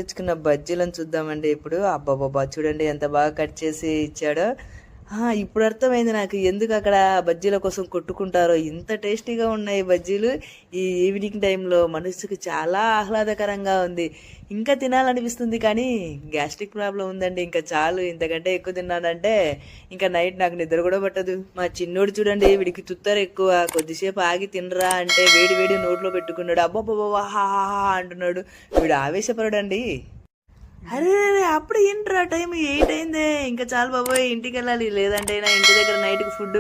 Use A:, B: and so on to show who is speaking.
A: తెచ్చుకున్న బజ్జీలను చూద్దామండి ఇప్పుడు. అబ్బాబాబా చూడండి ఎంత బాగా కట్ చేసి ఇచ్చాడో. ఇప్పుడు అర్థమైంది నాకు ఎందుకు అక్కడ బజ్జీల కోసం కొట్టుకుంటారో. ఇంత టేస్టీగా ఉన్నాయి బజ్జీలు. ఈ ఈవినింగ్ టైంలో మనసుకు చాలా ఆహ్లాదకరంగా ఉంది. ఇంకా తినాలనిపిస్తుంది కానీ గ్యాస్ట్రిక్ ప్రాబ్లం ఉందండి. ఇంకా చాలు, ఇంతకంటే ఎక్కువ తిన్నానంటే ఇంకా నైట్ నాకు నిద్ర కూడా పట్టదు. మా చిన్నోడు చూడండి, వీడికి తుత్తర ఎక్కువ. కొద్దిసేపు ఆగి తినరా అంటే వేడి వేడి నోట్లో పెట్టుకున్నాడు. అబ్బాబాబా హా అంటున్నాడు. వీడు ఆవేశపరుడండి. అరే అప్పుడు ఏంట్రా టైం 8 అయిందే, ఇంకా చాలు బాబోయ్ ఇంటికి వెళ్ళాలి, లేదంటే నా ఇంటి దగ్గర నైట్కి ఫుడ్